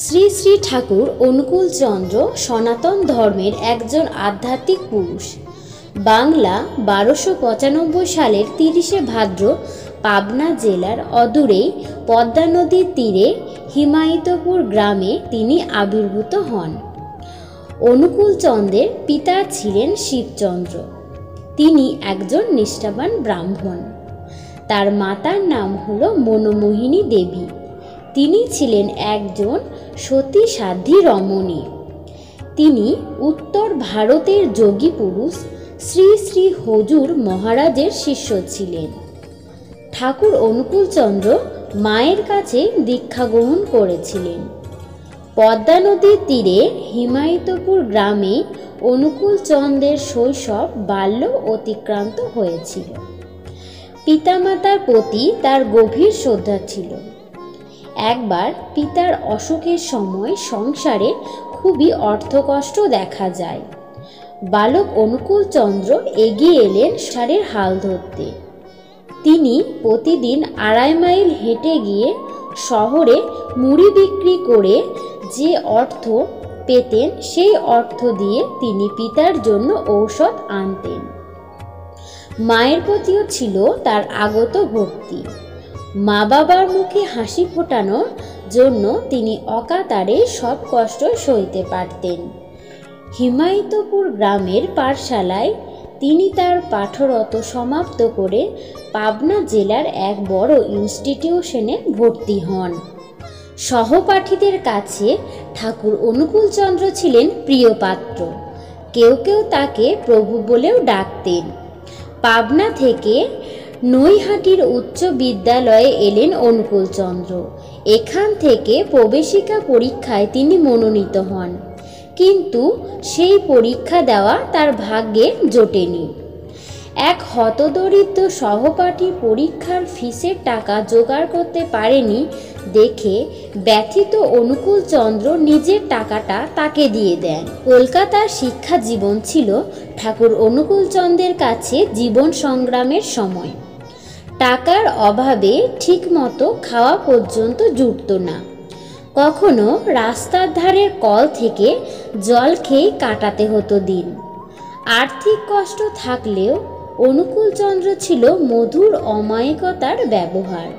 শ্রী শ্রী ঠাকুর অনুকূলচন্দ্র সনাতন ধর্মের একজন আধ্যাত্মিক পুরুষ। বাংলা 1295 সালের 30শে ভাদ্র পাবনা জেলার অদূরেই পদ্মা নদীর তীরে হিমায়িতপুর গ্রামে তিনি আবির্ভূত হন। অনুকূলচন্দ্রের পিতা ছিলেন শিবচন্দ্র। তিনি একজন নিষ্ঠাবান ব্রাহ্মণ। তার মাতার নাম হল মনোমোহিনী দেবী। তিনি ছিলেন একজন সতী সাধ্বী রমণী। তিনি উত্তর ভারতের যোগী পুরুষ শ্রী শ্রী হুজুর মহারাজের শিষ্য ছিলেন। ঠাকুর অনুকূলচন্দ্র মায়ের কাছে দীক্ষা গ্রহণ করেছিলেন। পদ্মা নদীর তীরে হিমায়িতপুর গ্রামে অনুকূলচন্দ্রের শৈশব বাল্য অতিক্রান্ত হয়েছিল। পিতামাতার প্রতি তার গভীর শ্রদ্ধা ছিল। একবার পিতার অসুখের সময় সংসারে খুবই অর্থকষ্ট দেখা যায়। বালক অনুকূলচন্দ্র এগিয়ে এলেন সংসারের হাল ধরতে। তিনি প্রতিদিন 2.5 মাইল হেঁটে গিয়ে শহরে মুড়ি বিক্রি করে যে অর্থ পেতেন সেই অর্থ দিয়ে তিনি পিতার জন্য ঔষধ আনতেন। মায়ের প্রতিও ছিল তার আগত ভক্তি। মা বাবার মুখে হাসি ফোটানোর জন্য তিনি অকাতরে সব কষ্ট সইতে পারতেন। হিমায়িতপুর গ্রামের পাঠশালায় তিনি তার পাঠরত সমাপ্ত করে পাবনা জেলার এক বড় ইনস্টিটিউশনে ভর্তি হন। সহপাঠীদের কাছে ঠাকুর অনুকূলচন্দ্র ছিলেন প্রিয় পাত্র। কেউ কেউ তাকে প্রভু বলেও ডাকতেন। পাবনা থেকে নৈহাটির উচ্চ বিদ্যালয়ে এলেন অনুকূলচন্দ্র। এখান থেকে প্রবেশিকা পরীক্ষায় তিনি মনোনীত হন, কিন্তু সেই পরীক্ষা দেওয়া তার ভাগ্যে জোটেনি। এক হতদরিদ্র সহপাঠী পরীক্ষার ফিসের টাকা জোগাড় করতে পারেনি দেখে ব্যথিত অনুকূলচন্দ্র নিজের টাকাটা তাকে দিয়ে দেন। কলকাতার শিক্ষা জীবন ছিল ঠাকুর অনুকূলচন্দ্রের কাছে জীবন সংগ্রামের সময়। টাকার অভাবে ঠিকমতো খাওয়া পর্যন্ত জুটত না। কখনো রাস্তার ধারের কল থেকে জল খেয়ে কাটাতে হতো দিন। আর্থিক কষ্ট থাকলেও অনুকূলচন্দ্র ছিল মধুর অমায়িকতার ব্যবহার।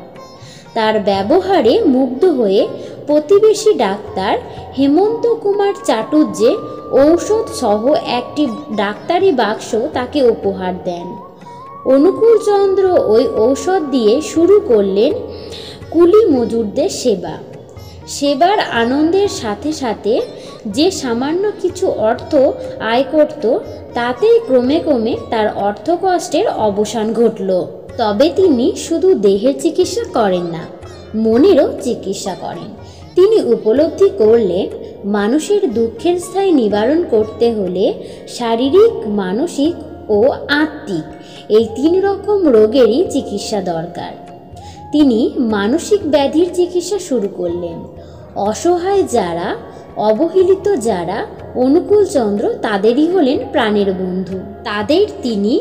তার ব্যবহারে মুগ্ধ হয়ে প্রতিবেশী ডাক্তার হেমন্ত কুমার চাটুর্যে ঔষধ সহ একটি ডাক্তারি বাক্স তাকে উপহার দেন। অনুকূলচন্দ্র ওই ঔষধ দিয়ে শুরু করলেন কুলি মজুরদের সেবা। সেবার আনন্দের সাথে সাথে যে সামান্য কিছু অর্থ আয় করত, তাতেই ক্রমে ক্রমে তার অর্থকষ্টের অবসান ঘটল। তবে তিনি শুধু দেহের চিকিৎসা করেন না, মনেরও চিকিৎসা করেন। তিনি উপলব্ধি করলেন মানুষের দুঃখের স্থায়ী নিবারণ করতে হলে শারীরিক, মানসিক ও আত্মিক এই 3 রকম রোগেরই চিকিৎসা দরকার। তিনি মানসিক ব্যাধির চিকিৎসা শুরু করলেন। অসহায় যারা, অবহেলিত যারা, অনুকূলচন্দ্র তাদেরই হলেন প্রাণের বন্ধু। তাদের তিনি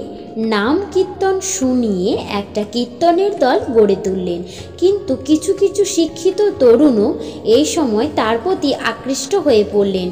নাম কীর্তন শুনিয়ে একটা কীর্তনের দল গড়ে তুললেন। কিন্তু কিছু কিছু শিক্ষিত তরুণও এই সময় তার প্রতি আকৃষ্ট হয়ে পড়লেন।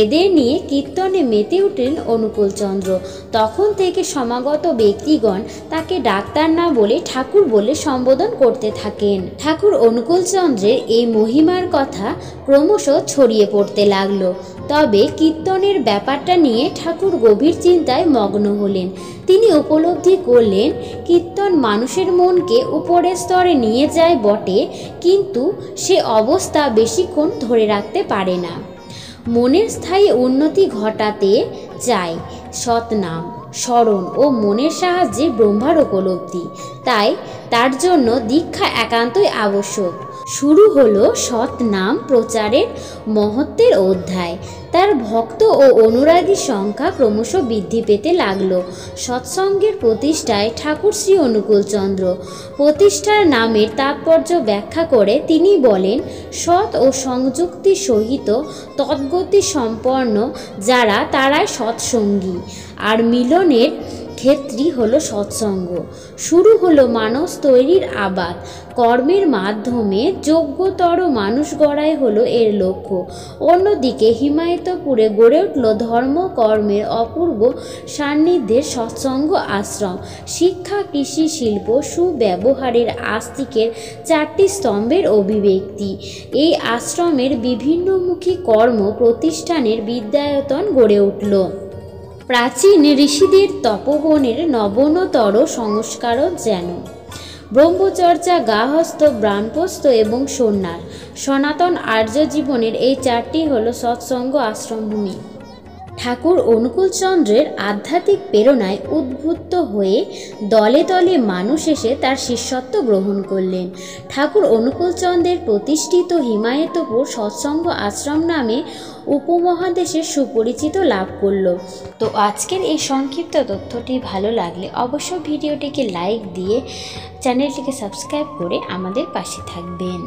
এদের নিয়ে কীর্তনে মেতে উঠলেন অনুকূলচন্দ্র। তখন থেকে সমাগত ব্যক্তিগণ তাকে ডাক্তার না বলে ঠাকুর বলে সম্বোধন করতে থাকেন। ঠাকুর অনুকূলচন্দ্রের এই মহিমার কথা ক্রমশ ছড়িয়ে পড়তে লাগলো। তবে কীর্তনের ব্যাপারটা নিয়ে ঠাকুর গভীর চিন্তায় মগ্ন হলেন। তিনি উপলব্ধি করলেন কীর্তন মানুষের মনকে উপরের স্তরে নিয়ে যায় বটে, কিন্তু সে অবস্থা বেশিক্ষণ ধরে রাখতে পারে না। মনের স্থায়ী উন্নতি ঘটাতে চায় সৎনাম, স্মরণ ও মনের সাহায্যে ব্রহ্মার উপলব্ধি। তাই তার জন্য দীক্ষা একান্তই আবশ্যক। শুরু হলো সৎ নাম প্রচারের মহত্বের অধ্যায়। তার ভক্ত ও অনুরাগীর সংখ্যা ক্রমশ বৃদ্ধি পেতে লাগলো। সৎসঙ্গের প্রতিষ্ঠায় ঠাকুর শ্রী অনুকূলচন্দ্র। প্রতিষ্ঠার নামের তাৎপর্য ব্যাখ্যা করে তিনি বলেন, সৎ ও সংযুক্তি সহিত তদ্গতি সম্পন্ন যারা, তারাই সৎসঙ্গী। আর মিলনের ক্ষেত্রই হলো সৎসঙ্গ। শুরু হলো মানস তৈরির আবাদ। কর্মের মাধ্যমে যোগ্যতর মানুষ গড়াই হলো এর লক্ষ্য। অন্যদিকে হিমায়তপুরে গড়ে উঠল ধর্ম কর্মের অপূর্ব সান্নিধ্যের সৎসঙ্গ আশ্রম। শিক্ষা, কৃষি, শিল্প, সুব্যবহারের আস্তিকের 4টি স্তম্ভের অভিব্যক্তি। এই আশ্রমের বিভিন্নমুখী কর্ম প্রতিষ্ঠানের বিদ্যায়তন গড়ে উঠল। প্রাচীন ঋষিদের তপবনের নবনতর সংস্কারও যেন। ব্রহ্মচর্যা, গার্হস্থ্য, বানপ্রস্থ এবং সন্ন্যাস। সনাতন আর্য জীবনের এই 4টি হল সৎসঙ্গ আশ্রমভূমি। ঠাকুর অনুকূলচন্দ্রের আধ্যাত্মিক প্রেরণায় উদ্বুদ্ধ হয়ে দলে দলে মানুষ এসে তার শিষ্যত্ব গ্রহণ করলেন। ঠাকুর অনুকূলচন্দ্রের প্রতিষ্ঠিত হিমায়তপুর সৎসঙ্গ আশ্রম নামে উপমহাদেশে সুপরিচিত লাভ করল। তো আজকের এই সংক্ষিপ্ত তথ্যটি ভালো লাগলে অবশ্যই ভিডিওটিকে লাইক দিয়ে চ্যানেলটিকে সাবস্ক্রাইব করে আমাদের পাশে থাকবেন।